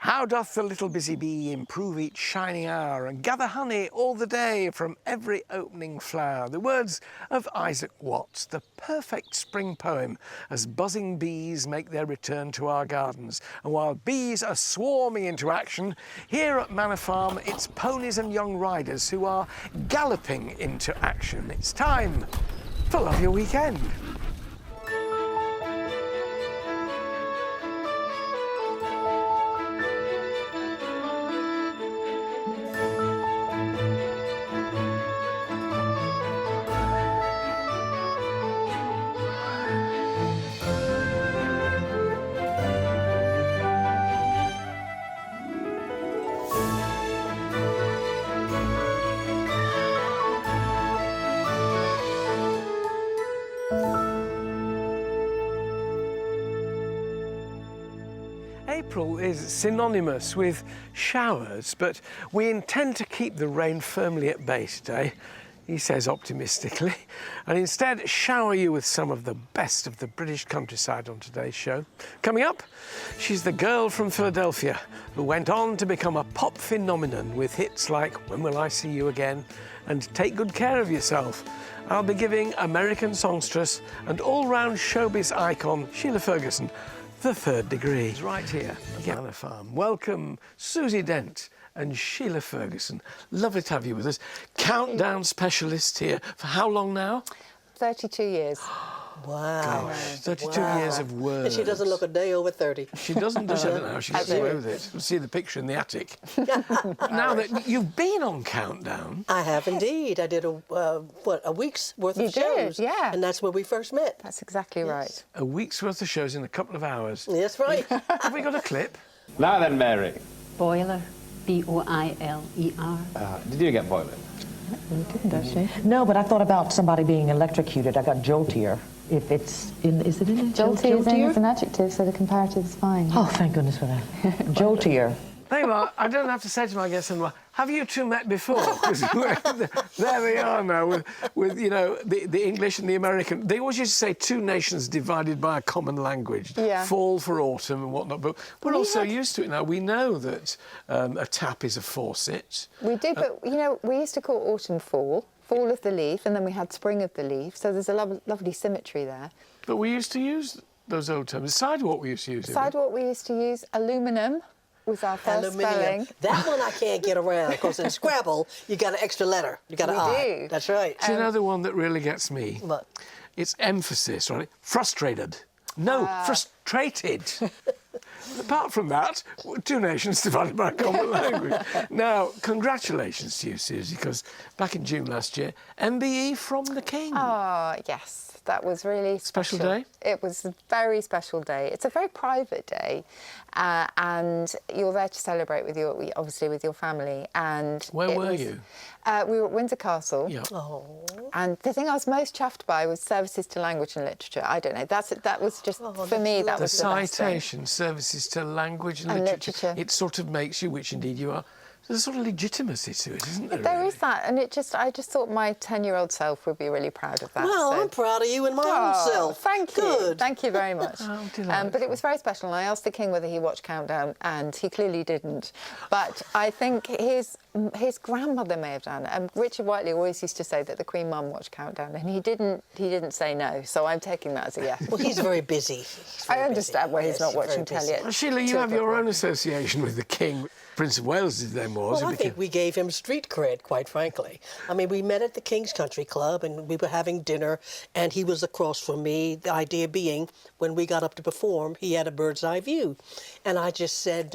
How doth the little busy bee improve each shining hour and gather honey all the day from every opening flower? The words of Isaac Watts, the perfect spring poem, as buzzing bees make their return to our gardens. And while bees are swarming into action, here at Manor Farm, it's ponies and young riders who are galloping into action. It's time for Love Your Weekend. April is synonymous with showers, but we intend to keep the rain firmly at bay today, he says optimistically, and instead shower you with some of the best of the British countryside on today's show. Coming up, she's the girl from Philadelphia who went on to become a pop phenomenon with hits like When Will I See You Again and Take Good Care of Yourself. I'll be giving American songstress and all-round showbiz icon Sheila Ferguson the third degree. Right here at Manor Farm. Welcome, Susie Dent and Sheila Ferguson. Lovely to have you with us. Countdown specialist here. For how long now? 32 years. Wow. Gosh, 32 years of words. And she doesn't look a day over 30. She doesn't, does she? I don't know how she gets away with it. We'll see the picture in the attic. Now that you've been on Countdown. I have indeed. I did a week's worth of shows. Yeah. And that's where we first met. That's exactly right. A week's worth of shows in a couple of hours. That's right. Have we got a clip? Now then, Mary. Boiler, B-O-I-L-E-R. Did you get boiler? Didn't she? No, but I thought about somebody being electrocuted. I got joltier. If it's in, is it in Jolty is an adjective, so the comparative is fine. Oh, thank goodness for that. Joltier. There you are. I don't have to say to my guests anymore, have you two met before? 'Cause there they are now with you know, the English and the American. They always used to say two nations divided by a common language. Yeah. Fall for autumn and whatnot. But we're all so used to it now. We know that a tap is a faucet. We do, but, you know, we used to call autumn fall of the leaf, and then we had spring of the leaf, so there's a lovely symmetry there. But we used to use those old terms. Sidewalk we used to use. Sidewalk we used to use. Aluminum was our first spelling. That one I can't get around, because in Scrabble, you got an extra letter. You got an I. do. That's right. Do you know the one that really gets me? What? It's emphasis, right? Frustrated. No, frustrated. Apart from that, two nations divided by a common language. Now, congratulations to you, Susie, because back in June last year, MBE from the King. Oh, yes. That was really Special day? It was a very special day. It's a very private day, and you're there to celebrate with obviously with your family. And where were you? We were at Windsor Castle. Yeah. Oh. And the thing I was most chuffed by was services to language and literature. I don't know. That was just for me. That was the best thing. Citation, services to language and literature. It sort of makes you, which indeed you are. There's a sort of legitimacy to it, isn't there? There is that, and I just thought my 10-year-old self would be really proud of that. Well, so. I'm proud of you and my own self. Thank you. Good. Thank you very much. Oh, but it was very special, and I asked the King whether he watched Countdown, and he clearly didn't. But I think his grandmother may have done. Richard Whiteley always used to say that the Queen Mum watched Countdown, and he didn't say no. So I'm taking that as a yes. Well, he's very busy. I understand why he's not watching telly. Well, Sheila, you have your own association with the King. Prince of Wales, his name was. Well, I think we gave him street cred, quite frankly. I mean, we met at the King's Country Club, and we were having dinner, and he was across from me, the idea being, when we got up to perform, he had a bird's eye view. And I just said,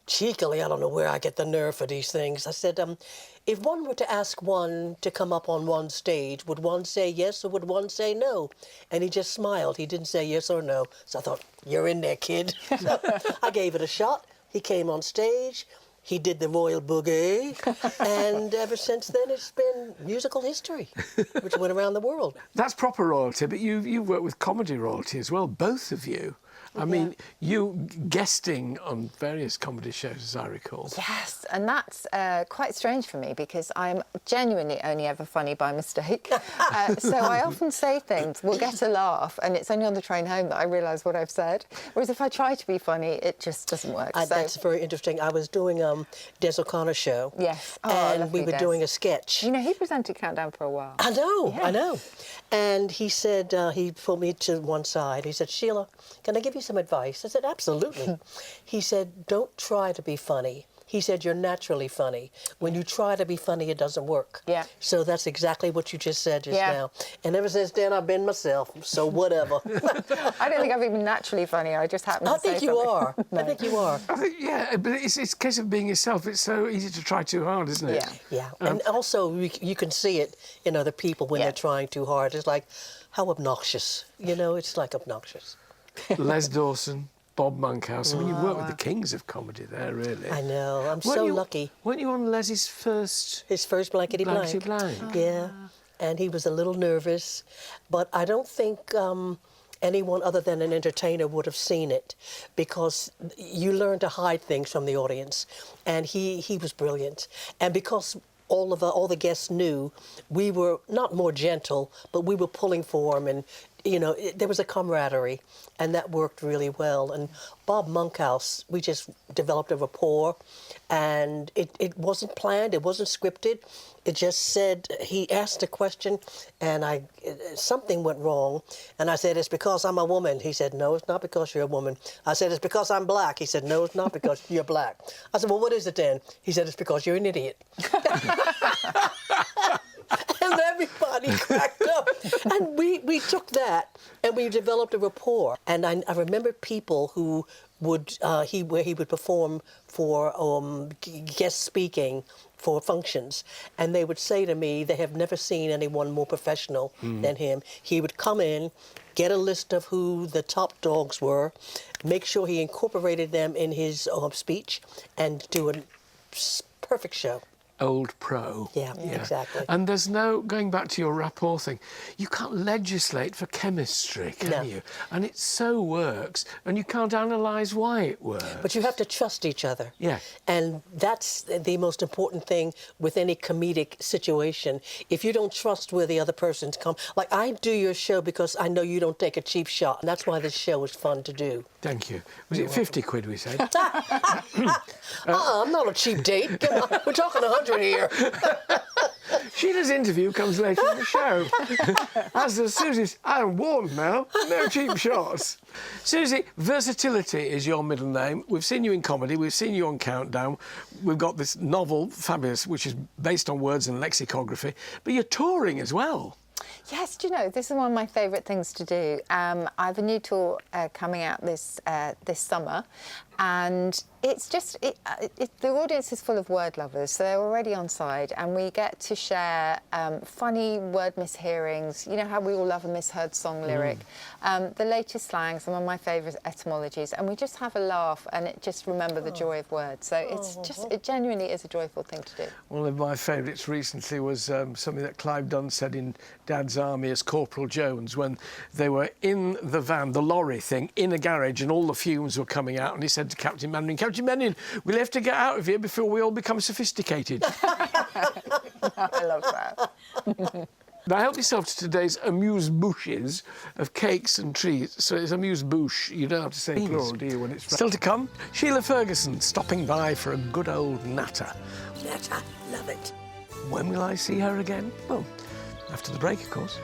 cheekily, I don't know where I get the nerve for these things, I said, if one were to ask one to come up on one stage, would one say yes or would one say no? And he just smiled. He didn't say yes or no. So I thought, you're in there, kid. So I gave it a shot. He came on stage, he did the Royal Boogie, and ever since then it's been musical history, which went around the world. That's proper royalty, but you've worked with comedy royalty as well, both of you. I mean, you guesting on various comedy shows, as I recall. Yes, and that's quite strange for me because I'm genuinely only ever funny by mistake. So I often say things, we'll get a laugh, and it's only on the train home that I realise what I've said. Whereas if I try to be funny, it just doesn't work. That's very interesting. I was doing Des O'Connor's show. Yes. Oh, and we lovely were Des. doing a sketch. You know, he presented Countdown for a while. I know, Yeah. I know. And he said, he pulled me to one side. He said, Sheila, can I give you some advice? I said, absolutely. He said, don't try to be funny. He said, you're naturally funny. When you try to be funny, it doesn't work. Yeah. So that's exactly what you just said just now. And ever since then, I've been myself, so whatever. I don't think I've even naturally funny. I just happen to say something. I think you are. I think, yeah, but it's a case of being yourself. It's so easy to try too hard, isn't it? Yeah. Yeah, and also you can see it in other people when they're trying too hard. It's like, how obnoxious. You know, it's like obnoxious. Les Dawson, Bob Monkhouse. I mean, you work with the kings of comedy there, really. I know, I'm Weren't so you- lucky. Weren't you on Les's first His first blankety blank. Blankety Blank? Yeah, and he was a little nervous, but I don't think anyone other than an entertainer would have seen it, because you learn to hide things from the audience, and he was brilliant, and because all the guests knew we were not more gentle, but we were pulling for him, and you know, there was a camaraderie, and that worked really well. And Bob Monkhouse, we just developed a rapport, and it wasn't planned, it wasn't scripted. It just said, he asked a question, and something went wrong, and I said, it's because I'm a woman. He said, no, it's not because you're a woman. I said, it's because I'm black. He said, no, it's not because you're black. I said, well, what is it then? He said, it's because you're an idiot. And everybody cracked up. And we took that and we developed a rapport. And I remember people who would, where he would perform for guest speaking for functions. And they would say to me, they have never seen anyone more professional than him. He would come in, get a list of who the top dogs were, make sure he incorporated them in his speech, and do a perfect show. Old pro. Yeah, exactly. And there's no, going back to your rapport thing, you can't legislate for chemistry, can you? And it so works, and you can't analyse why it works. But you have to trust each other. Yeah. And that's the most important thing with any comedic situation. If you don't trust where the other person's come, like I do your show because I know you don't take a cheap shot, and that's why this show is fun to do. Thank you. Was it 50 quid we said? I'm not a cheap date. Come on, we're talking 100 here. Sheila's interview comes later in the show. As does Susie's. I'm warned now. No cheap shots. Susie, versatility is your middle name. We've seen you in comedy. We've seen you on Countdown. We've got this novel, Fabulous, which is based on words and lexicography. But you're touring as well. Yes, do you know, this is one of my favourite things to do. I have a new tour coming out this summer, and it's just, the audience is full of word lovers, so they're already on side, and we get to share funny word mishearings. You know how we all love a misheard song lyric, the latest slang, some of my favourite etymologies, and we just have a laugh and just remember the joy of words. So it's just, it genuinely is a joyful thing to do. One of my favourites recently was something that Clive Dunn said in Dad's Army as Corporal Jones, when they were in the van, the lorry thing, in a garage, and all the fumes were coming out, and he said to Captain Manning, Captain Manning, we'll have to get out of here before we all become sophisticated. I love that. Now help yourself to today's amuse-bouches of cakes and treats. So it's amuse-bouche. You don't have to say plural, do you, when it's... Still to come, Sheila Ferguson stopping by for a good old natter. Natter, love it. When will I see her again? Well, after the break, of course.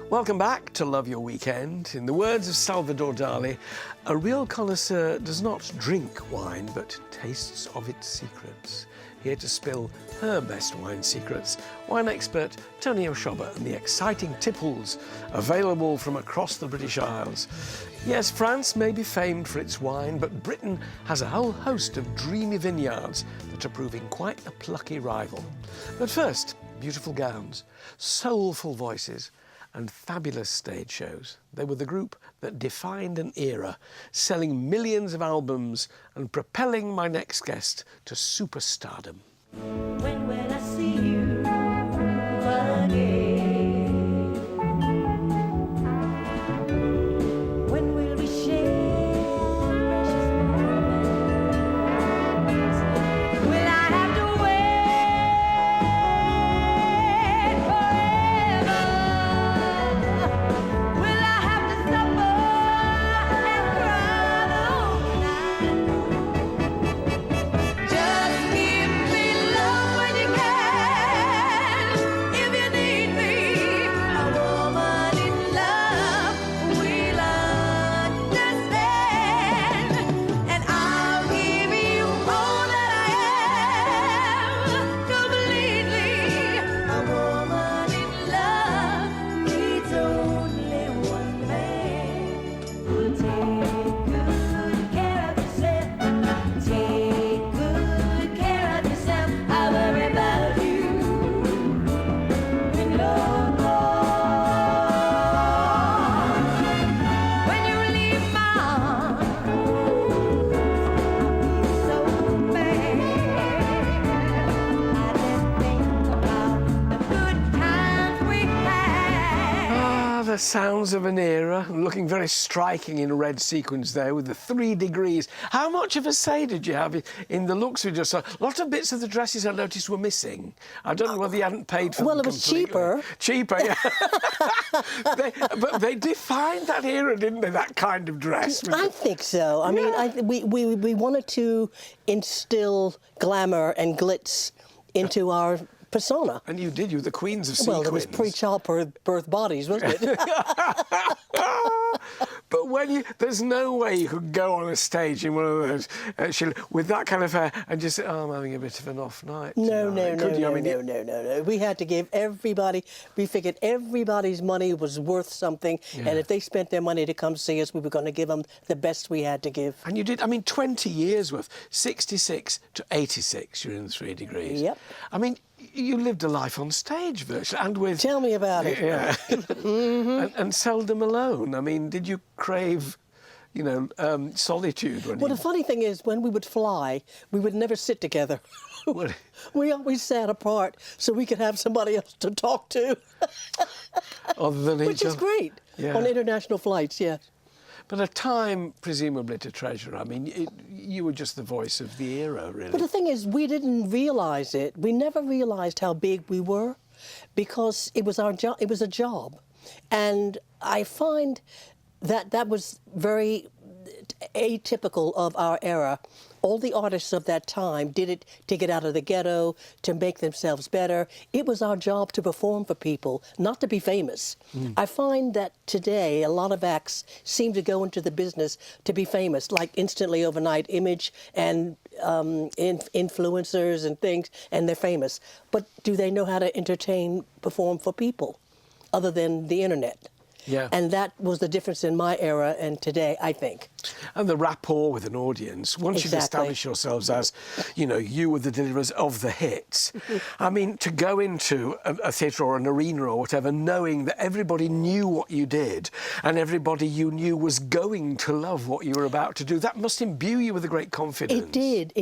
Welcome back to Love Your Weekend. In the words of Salvador Dali, a real connoisseur does not drink wine, but tastes of its secrets. Here to spill her best wine secrets, wine expert Tony Oshoba and the exciting tipples available from across the British Isles. Yes, France may be famed for its wine, but Britain has a whole host of dreamy vineyards that are proving quite a plucky rival. But first, beautiful gowns, soulful voices, and fabulous stage shows. They were the group that defined an era, selling millions of albums and propelling my next guest to superstardom. When will I see you again? When will we share precious moments? Will I have to wait forever? Will I have to suffer and cry the whole night? Just give me love when you can. If you need me, a woman in love will understand. And I'll give you all that I am completely. A woman in love needs only one man who'll take good care of yourself. Take good care of yourself. I worry about you when you're gone. When you leave my arms, I feel so bad. I just think about the good times we had. Ah, the sounds of an era, looking very striking in red sequins there with the 3 degrees. How much of a say did you have in the looks we just saw? A lot of bits of the dresses I noticed were missing. I don't know whether you hadn't paid for Well, them it was completely. cheaper. Cheaper, yeah. But they defined that era, didn't they, that kind of dress? I think so. I mean, we wanted to instill glamour and glitz into our persona. And you did, you were the queens of Well, sequins. it was pre-childbirth bodies, wasn't it? But there's no way you could go on a stage in one of those, Sheila, with that kind of hair and just say, oh, I'm having a bit of an off night No. tonight." Could you? I mean, No. We had to give everybody, we figured everybody's money was worth something, and if they spent their money to come see us, we were going to give them the best we had to give. And you did, 20 years worth, 66 to 86, you're in 3 degrees. Yep. I mean, you lived a life on stage virtually, and with... Tell me about it. Yeah. and seldom alone. I mean, did you crave, solitude when Well, you... the funny thing is, when we would fly, we would never sit together. What- We always sat apart so we could have somebody else to talk to, Other than which each is other? great Yeah. on international flights, yes. But a time, presumably, to treasure. I mean, you were just the voice of the era, really. But the thing is, we didn't realize it. We never realized how big we were because it was our job. It was a job. And I find that was very atypical of our era. All the artists of that time did it to get out of the ghetto, to make themselves better. It was our job to perform for people, not to be famous. I find that today a lot of acts seem to go into the business to be famous, like instantly overnight image and influencers and things, and they're famous. But do they know how to entertain, perform for people, other than the internet? Yeah. And that was the difference in my era and today, I think. And the rapport with an audience. Once you've Exactly. established yourselves as, you were the deliverers of the hits. I mean, to go into a theatre or an arena or whatever, knowing that everybody knew what you did and everybody you knew was going to love what you were about to do, that must imbue you with a great confidence. It did.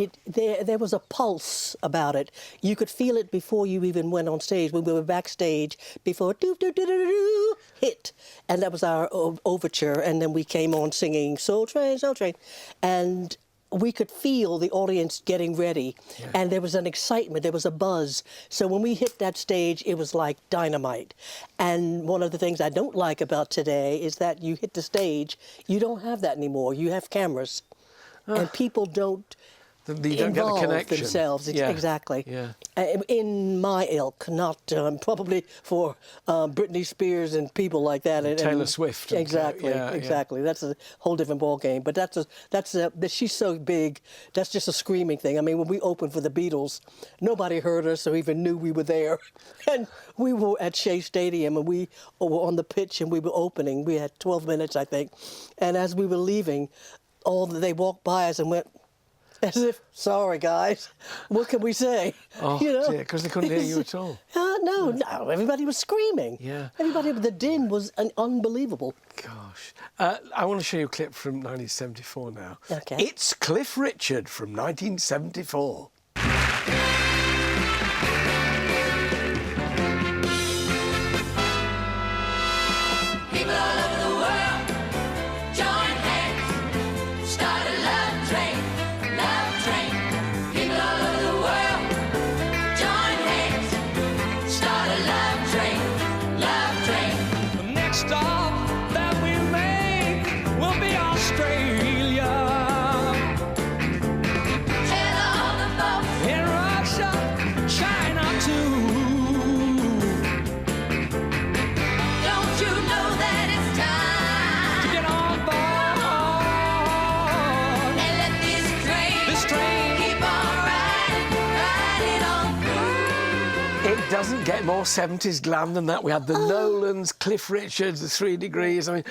There was a pulse about it. You could feel it before you even went on stage. When we were backstage, before doo-doo-doo-doo-doo, hit. And that was our overture. And then we came on singing Soul Train, Soul Train. And we could feel the audience getting ready. Yeah. And there was an excitement, there was a buzz. So when we hit that stage, it was like dynamite. And one of the things I don't like about today is that you hit the stage, you don't have that anymore. You have cameras. And people don't You don't get the involve connection. themselves. Yeah. Exactly. Yeah. In my ilk, not probably for Britney Spears and people like that. And Taylor Swift and exactly, yeah. exactly. That's a whole different ballgame. But she's so big. That's just a screaming thing. I mean, when we opened for the Beatles, nobody heard us or even knew we were there. And we were at Shea Stadium, and we were on the pitch, and we were opening. We had 12 minutes, I think. And as we were leaving, they walked by us and went, as if, sorry guys, what can we say? Oh, dear, 'cause they couldn't hear you at all. No. Everybody was screaming. Yeah. Everybody, the din was unbelievable. Gosh. I want to show you a clip from 1974 now. Okay. It's Cliff Richard from 1974. People all over the world, join hands, start a love train, love train. People all over the world, join hands, start a love train, love train. The next stop that we make will be Australia. Tell all the folks, In Russia, China too. don't you know that it's time Get on board. and let this This train. keep on riding on through. It doesn't get more 70s glam than that. We had the Nolans, Cliff Richards, the 3 Degrees. I mean,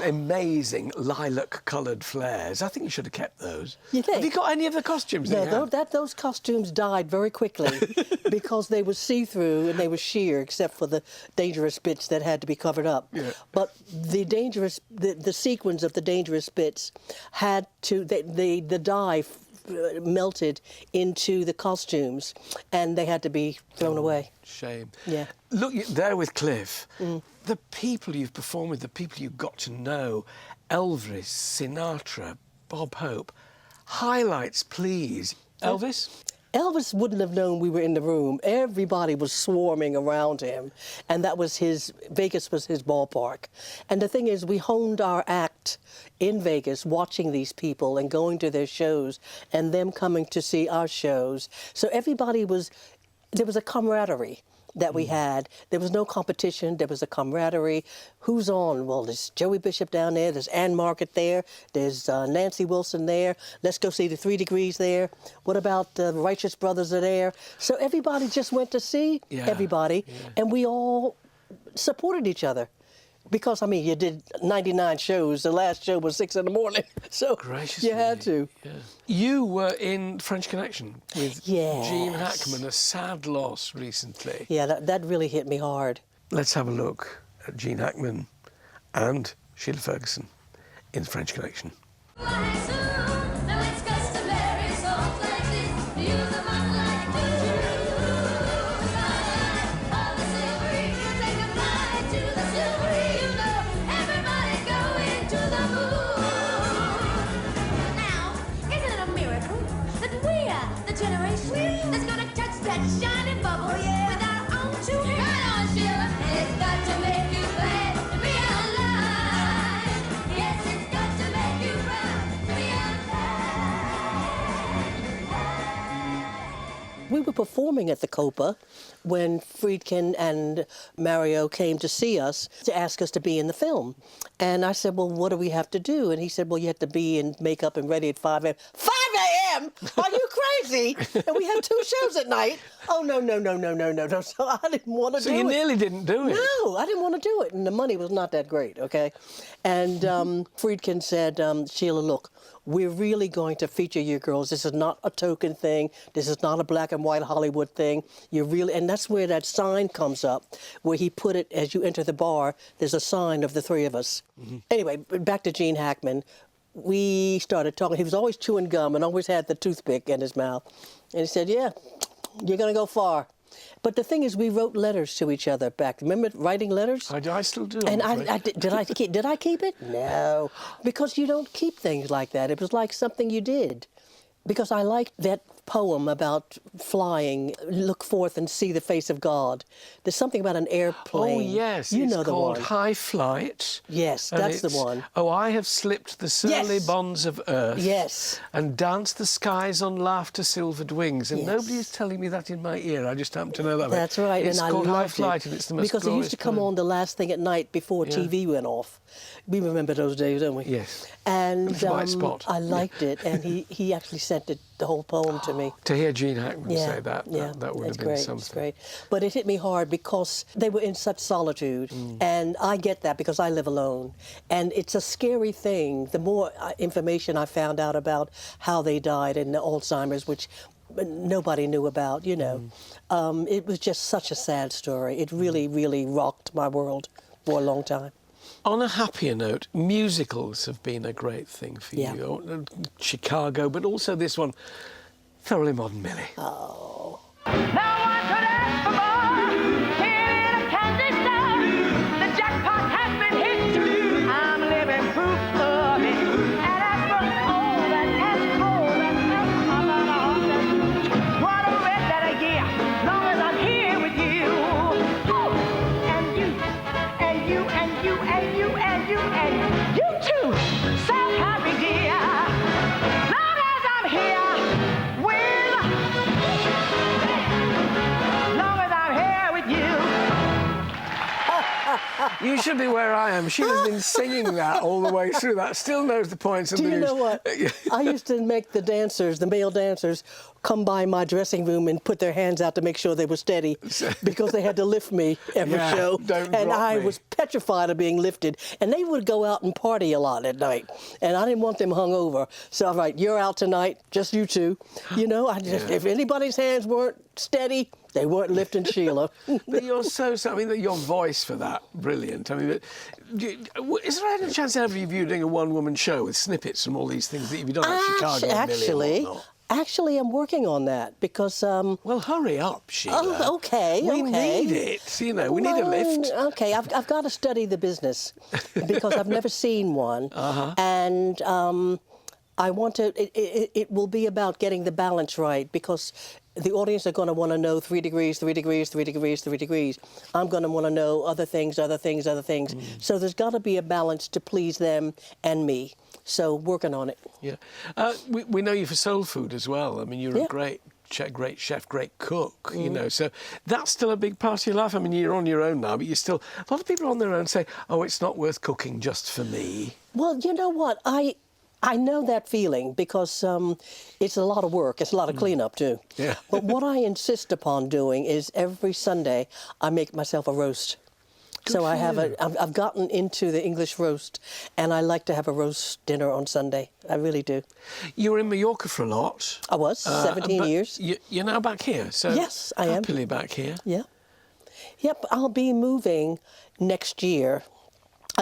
amazing lilac-coloured flares. I think you should have kept those. You think? Have you got any of the costumes? that you No, had? those costumes died very quickly because they were see-through and they were sheer, except for the dangerous bits that had to be covered up. Yeah. But the sequins of the dangerous bits had to, the dye melted into the costumes, and they had to be thrown away. Shame. Yeah. Look, there with Cliff, the people you've performed with, the people you've got to know, Elvis, Sinatra, Bob Hope. Highlights, please. Elvis? Elvis wouldn't have known we were in the room. Everybody was swarming around him, and that was Vegas was his ballpark. And the thing is, we honed our act in Vegas, watching these people and going to their shows, and them coming to see our shows. So there was a camaraderie that we had. There was no competition. There was a camaraderie. Who's on? Well, there's Joey Bishop down there. There's Ann Market there. There's Nancy Wilson there. Let's go see the 3 Degrees there. What about the Righteous Brothers are there? So everybody just went to see everybody, and we all supported each other. Because, I mean, you did 99 shows. The last show was 6 in the morning. So Graciously. you had to. Yeah. You were in French Connection with Yes. Gene Hackman, a sad loss recently. Yeah, that really hit me hard. Let's have a look at Gene Hackman and Sheila Ferguson in French Connection. Shining bubble with our own 2 hands. Right on, Sheila. It's got to make you glad to be alive. Yes, it's got to make you proud to be alive. We were performing at the Copa when Friedkin and Mario came to see us to ask us to be in the film. And I said, well, what do we have to do? And he said, well, you have to be in makeup and ready at 5 a.m. 5 a.m.? Are you crazy? And we have 2 shows at night. Oh, no. So I didn't want to do it. So you nearly didn't do it? No, I didn't want to do it. And the money was not that great, okay? And Friedkin said, Sheila, look, we're really going to feature you girls. This is not a token thing. This is not a black and white Hollywood thing. And that's where that sign comes up, where he put it as you enter the bar. There's a sign of the 3 of us. Anyway, back to Gene Hackman. We started talking. He was always chewing gum and always had the toothpick in his mouth. And he said, yeah, you're going to go far. But the thing is, we wrote letters to each other back. Remember writing letters? I still do. And I'm afraid. did I keep it? No, because you don't keep things like that. It was like something you did. Because I liked that poem about flying, look forth and see the face of God. There's something about an airplane. Oh, yes. You it's know the called one. High Flight. Yes, and that's the it's, one. Oh, I have slipped the surly Yes. bonds of earth. Yes. And danced the skies on laughter-silvered wings. And Yes. nobody is telling me that in my ear. I just happen to know that. That's right, It's and I called High loved Flight, it. and it's the most because it used to come glorious on the last thing at night before Yeah. TV went off. We remember those days, don't we? Yes. And It was a white spot. I liked it, and he actually sent the whole poem to me. To hear Gene Hackman Yeah, say that, yeah, that would have it's been great, something. It's great. But it hit me hard because they were in such solitude. And I get that because I live alone. And it's a scary thing. The more information I found out about how they died and the Alzheimer's, which nobody knew about, you know. It was just such a sad story. It really, really rocked my world for a long time. On a happier note, musicals have been a great thing for Yeah. you. Chicago, but also this one, Thoroughly Modern Millie. Oh. No one could ask for more. Here in a candy store, the jackpot has been hit. I'm living proof of it. And as for cold and I'm on a horse. What a rest that I get, long as I'm here with you. Oh, and you, and you, and you, and you, and you, and you too. So happy, dear. Long as I'm here with long as I'm here with you. You should be where I am. Sheila's been singing that all the way through. That still knows the points and Do you moves. know what? I used to make the dancers, the male dancers, come by my dressing room and put their hands out to make sure they were steady because they had to lift me every Yeah, show. don't And drop I me. was petrified of being lifted. And they would go out and party a lot at night. And I didn't want them hung over. So I'm like, you're out tonight, just you two. You know, I just, if anybody's hands weren't steady, they weren't lifting Sheila. But you're so, I mean, your voice for that, brilliant. I mean, is there any chance ever of you doing a one-woman show with snippets from all these things that you've done at Chicago and Millie and whatnot? Actually, I'm working on that because... Well, hurry up, Sheila. Oh, okay, We okay. need it, you know, we need a lift. Okay, I've got to study the business because I've never seen one. And I want to, it will be about getting the balance right because the audience are going to want to know 3 degrees, 3 degrees, 3 degrees, 3 degrees. I'm going to want to know other things, other things, other things. So there's got to be a balance to please them and me. So working on it. Yeah. We know you for soul food as well. I mean, you're a great chef, great cook, you know. So that's still a big part of your life. I mean, you're on your own now, but you're still... A lot of people on their own say, oh, it's not worth cooking just for me. Well, you know what? I know that feeling because it's a lot of work. It's a lot of cleanup, too. Yeah. But what I insist upon doing is every Sunday I make myself a roast. So I have I've gotten into the English roast, and I like to have a roast dinner on Sunday. I really do. You were in Mallorca for a lot. I was, 17 but years. You're now back here, so Yes, I am. happily back here. Yeah. Yep, I'll be moving next year.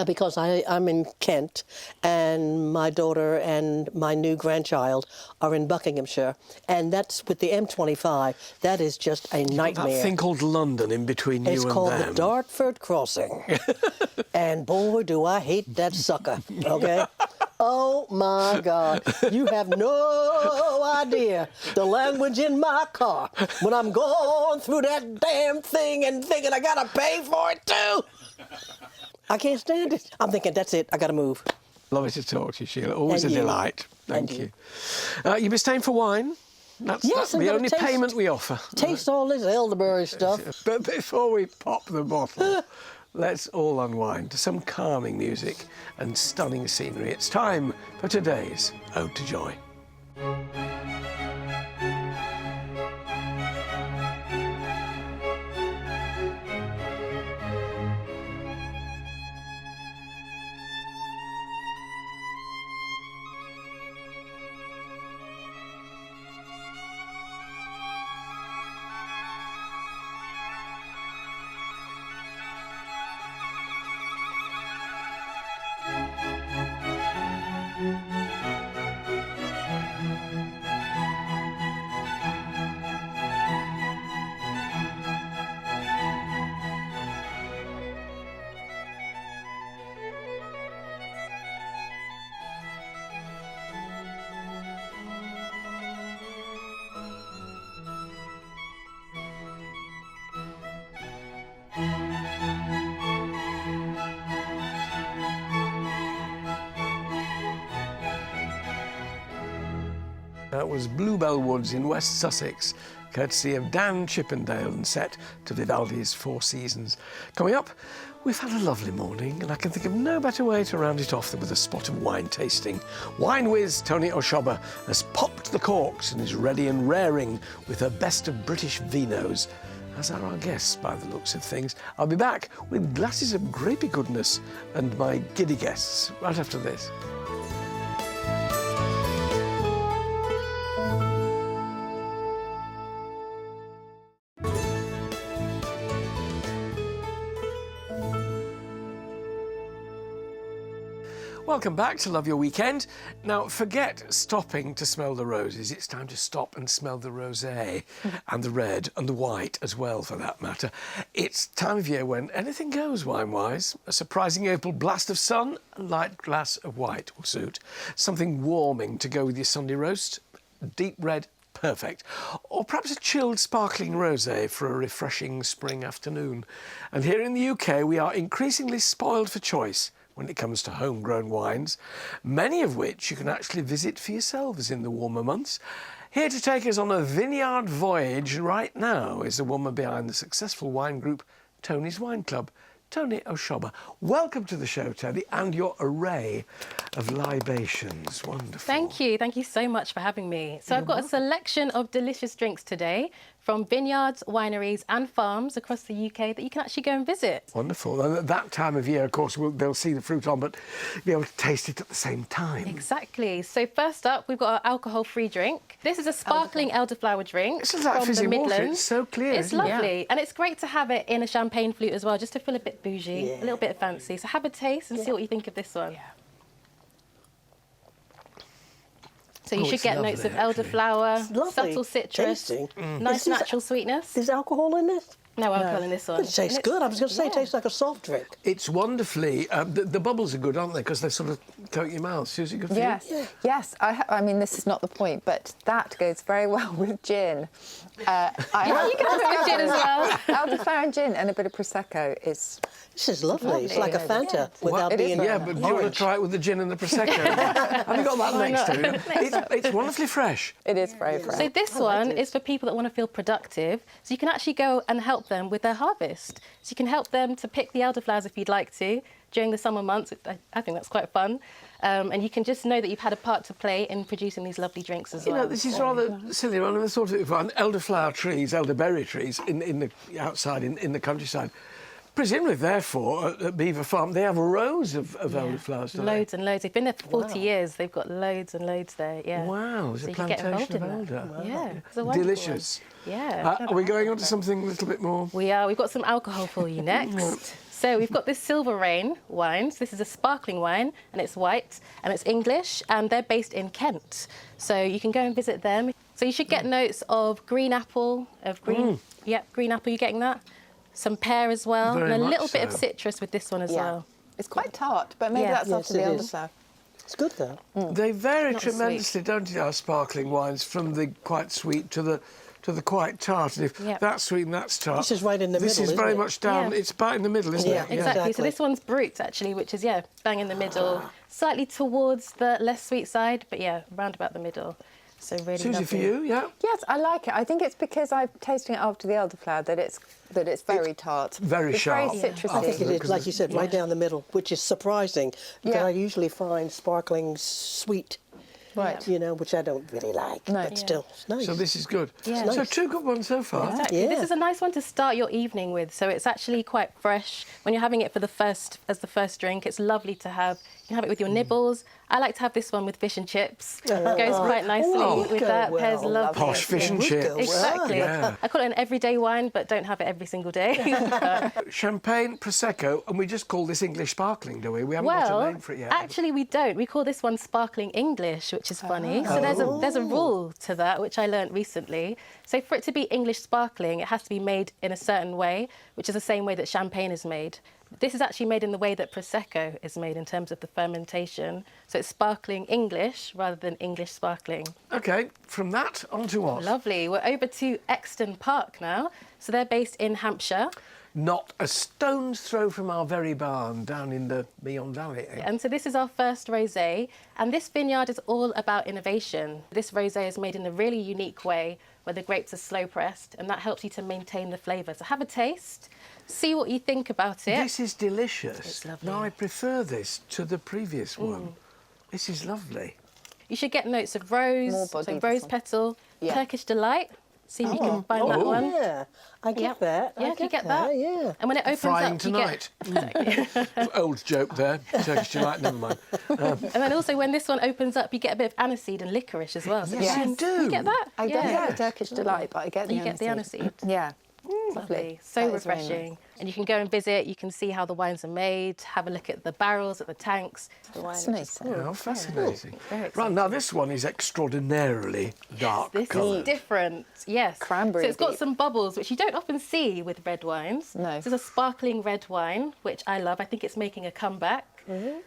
Because I'm in Kent, and my daughter and my new grandchild are in Buckinghamshire, and that's with the M25. That is just a nightmare. That thing called London in between It's you and called them. the Dartford Crossing, and boy, do I hate that sucker. Okay. Oh my God, you have no idea the language in my car when I'm going through that damn thing and thinking I gotta pay for it too. I can't stand it. I'm thinking, that's it, I gotta move. Lovely to talk to you, Sheila. Always And a you. delight. Thank And you. You'll be staying for wine? That's I'm the gonna only payment we offer. Taste all this elderberry stuff. But before we pop the bottle, let's all unwind to some calming music and stunning scenery. It's time for today's Ode to Joy. That was Bluebell Woods in West Sussex, courtesy of Dan Chippendale and set to Vivaldi's Four Seasons. Coming up, we've had a lovely morning, and I can think of no better way to round it off than with a spot of wine tasting. Wine whiz Tony Oshoba has popped the corks and is ready and raring with her best of British vinos, as are our guests by the looks of things. I'll be back with glasses of grapey goodness and my giddy guests right after this. Welcome back to Love Your Weekend. Now, forget stopping to smell the roses. It's time to stop and smell the rosé and the red and the white as well, for that matter. It's time of year when anything goes wine-wise. A surprising April blast of sun, a light glass of white will suit. Something warming to go with your Sunday roast. Deep red, perfect. Or perhaps a chilled sparkling rosé for a refreshing spring afternoon. And here in the UK, we are increasingly spoiled for choice when it comes to homegrown wines, many of which you can actually visit for yourselves in the warmer months. Here to take us on a vineyard voyage right now is the woman behind the successful wine group Tony's Wine Club, Tony Oshoba. Welcome to the show, Tony, and your array of libations. Wonderful. Thank you so much for having me. So I've got a selection of delicious drinks today from vineyards, wineries and farms across the UK that you can actually go and visit. Wonderful. And at that time of year, of course, they'll see the fruit on, but be able to taste it at the same time. Exactly. So first up, we've got our alcohol-free drink. This is a sparkling elderflower drink This is like from fizzy the water. Midlands. It's so clear. It's isn't it? lovely. And it's great to have it in a champagne flute as well, just to feel a bit bougie, a little bit fancy. So have a taste and see what you think of this one. So you should it's get lovely, notes of actually. elderflower, lovely. subtle citrus, Tasty. nice Is this- natural sweetness. There's alcohol in this? No alcohol in this one. But it tastes And good. I was going to say it tastes like a soft drink. It's wonderfully... the bubbles are good, aren't they? Because they sort of coat your mouth. Susie, good for Yes, you? yes. I mean, this is not the point, but that goes very well with gin. you can have it with gin as well. Elderflower and gin and a bit of Prosecco is... This is lovely. It's Lovely. like a Fanta without It is being very Yeah, nice. but do you want to try it with the gin and the Prosecco? Have you got that next to it? It's wonderfully fresh. It is very fresh. So this one is for people that want to feel productive. So you can actually go and help them with their harvest. So you can help them to pick the elderflowers if you'd like to during the summer months. I think that's quite fun. And you can just know that you've had a part to play in producing these lovely drinks as well. You know, this is rather silly. I never thought of it before. Elderflower trees, elderberry trees in the outside in the countryside. Presumably, therefore, at Beaver Farm, they have rows of elderflowers, don't Loads and loads. They've been there for 40 years. They've got loads and loads there, yeah. they? Wow, there's So a you can get involved plantation of in elder. that. Yeah, it's a wonderful Delicious. one. Yeah. Are we going on to something a little bit more? We are. We've got some alcohol for you next. So we've got this Silver Rain wine. So this is a sparkling wine, and it's white, and it's English, and they're based in Kent. So you can go and visit them. So you should get notes of green apple, Yep, green apple. You getting that? Some pear as well, Very and a much little bit of so. citrus with this one as well. It's quite tart, but maybe Yeah. that's after the Yes, it is. elderflower. It's good though. They vary Not as tremendously, don't they, our sparkling wines, from the quite sweet to the quite tart. And if Yep. that's sweet and that's tart... This is right in the This middle, is isn't very it? much down... Yeah. It's about in the middle, isn't Yeah, it? Exactly. So Exactly. this one's Brut, actually, which is, bang in the middle. Slightly towards the less sweet side, but round about the middle. So really Susie, lovely. for you, yeah? Yes, I like it. I think it's because I'm tasting it after the elderflower that it's very tart. very it's sharp. Very citrusy. I think it is, like you said, right down the middle, which is surprising because Yeah. I usually find sparkling sweet, Right. you know, which I don't really like. No. But Yeah. still, it's nice. So this is good. Yeah. So two good ones so far. Exactly. Yeah. This is a nice one to start your evening with. So it's actually quite fresh. When you're having it as the first drink, it's lovely to have. You can have it with your nibbles. I like to have this one with fish and chips. It goes quite nicely Oh, with go that. well. Pairs lovely. Posh fish and would go chips. well. Exactly. Yeah. I call it an everyday wine, but don't have it every single day. Champagne, Prosecco, and we just call this English sparkling, do we? We haven't got a Well, name for it yet. actually we don't. We call this one sparkling English, which is funny. So there's a rule to that, which I learnt recently. So for it to be English sparkling, it has to be made in a certain way, which is the same way that champagne is made. This is actually made in the way that Prosecco is made in terms of the fermentation. So it's sparkling English rather than English sparkling. OK, from that, on to what? Lovely. We're over to Exton Park now. So they're based in Hampshire. Not a stone's throw from our very barn down in the Meon Valley. And so this is our first rosé, and this vineyard is all about innovation. This rosé is made in a really unique way where the grapes are slow pressed, and that helps you to maintain the flavour. So have a taste, see what you think about it. This is delicious. It's lovely. Now, I prefer this to the previous one. This is lovely. You should get notes of rose, More so body, this rose one. petal, Yeah. Turkish delight. See if you can find that one. Yeah, I get Yep. that. Yeah, I if you get that. Yeah. And when it opens Frying up, tonight. Old joke there. Turkish delight, never mind. and then also when this one opens up, you get a bit of aniseed and licorice as well. So Yes, you do. You get that? I don't yeah. get the Turkish delight, but I get the You get the aniseed. aniseed. Yeah. Lovely. So That is very refreshing. And you can go and visit, you can see how the wines are made, have a look at the barrels, at the tanks. The wine, which is Fascinating. How fascinating. Very Right, exciting. now this one is extraordinarily dark This coloured. is different, yes. Cranberry So it's got deep. some bubbles, which you don't often see with red wines. No. This is a sparkling red wine, which I love. I think it's making a comeback.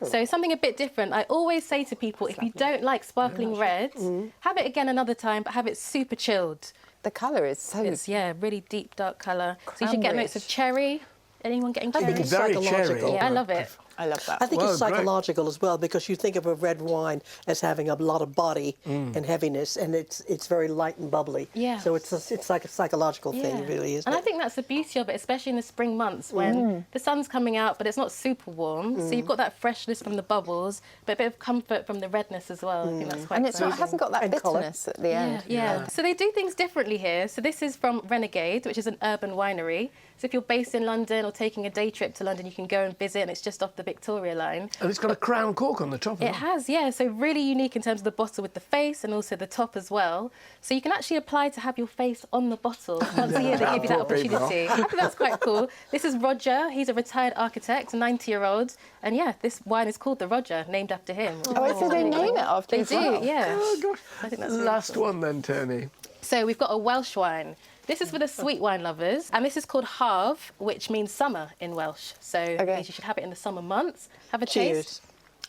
So something a bit different. I always say to people, if you don't like sparkling reds, have it again another time, but have it super chilled. The colour is so... It's, really deep, dark colour. So you should get notes of cherry. Anyone getting I cherry? think it's Very psychological. cherry. Yeah, I love it. I love that. I think Well, it's great. psychological as well, because you think of a red wine as having a lot of body and heaviness, and it's very light and bubbly. Yeah. So it's like a psychological thing, really, isn't And it? I think that's the beauty of it, especially in the spring months when the sun's coming out, but it's not super warm. So you've got that freshness from the bubbles, but a bit of comfort from the redness as well. I think that's quite And it exciting. hasn't got that And colour. bitterness at the end. Yeah. So they do things differently here. So this is from Renegade, which is an urban winery. So if you're based in London or taking a day trip to London, you can go and visit, and it's just off the Victoria line. And it's got a crown cork on the top. It has, yeah. So really unique in terms of the bottle with the face and also the top as well. So you can actually apply to have your face on the bottle. Once a year they give you that Poor people. opportunity. I think that's quite cool. This is Roger. He's a retired architect, 90-year-old. And yeah, this wine is called the Roger, named after him. Oh, so they name it after They as do, well. yeah. Oh, gosh. I think that's really Last cool. one then, Tony. So we've got a Welsh wine. This is for the sweet wine lovers, and this is called Haf, which means summer in Welsh. So it means you should have it in the summer months. Have a taste.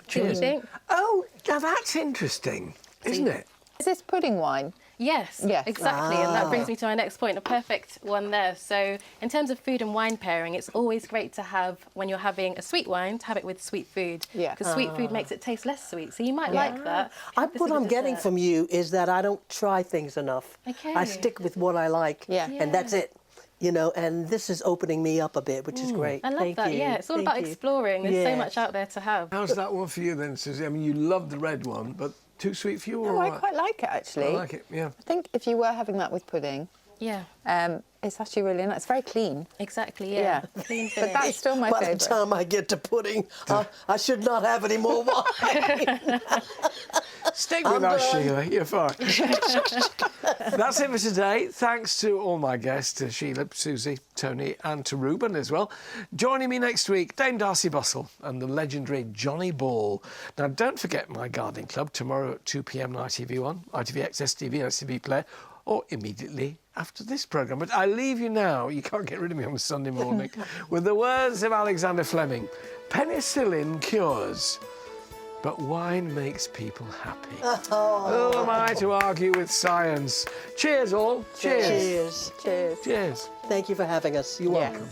See what you think? Oh, now that's interesting, isn't it? Is this pudding wine? Yes, Yes. exactly. And that brings me to my next point, a perfect one there. So in terms of food and wine pairing, it's always great to have, when you're having a sweet wine, to have it with sweet food. Yeah. Because sweet food makes it taste less sweet. So you might like that. Have this What with a I'm getting dessert. from you is that I don't try things enough. Okay. I stick with what I like, Yeah. and that's it. You know, and this is opening me up a bit, which is great. I love Thank that, you. yeah. It's all Thank about you. exploring. There's so Yes. much out there to have. How's that one for you then, Susie? I mean, you love the red one, but too sweet for you, or Oh, I what? quite like it, actually. I like it, yeah. I think if you were having that with pudding, Yeah, it's actually really nice. It's very clean. exactly, yeah. Yeah. Clean But finish. that's still my By the favourite. time I get to pudding, I should not have any more wine. Stick with us, Sheila. You're fine. That's it for today. Thanks to all my guests, to Sheila, Susie, Tony, and to Ruben as well. Joining me next week, Dame Darcy Bussell and the legendary Johnny Ball. Now, don't forget my gardening club tomorrow at 2 p.m. on ITV1, ITV XS TV, and STV Player, or immediately after this programme. But I leave you now, you can't get rid of me on a Sunday morning, with the words of Alexander Fleming. Penicillin cures, but wine makes people happy. Who am I to argue with science? Cheers all. Cheers. Cheers. Cheers. Cheers. Thank you for having us. You're Yeah. welcome.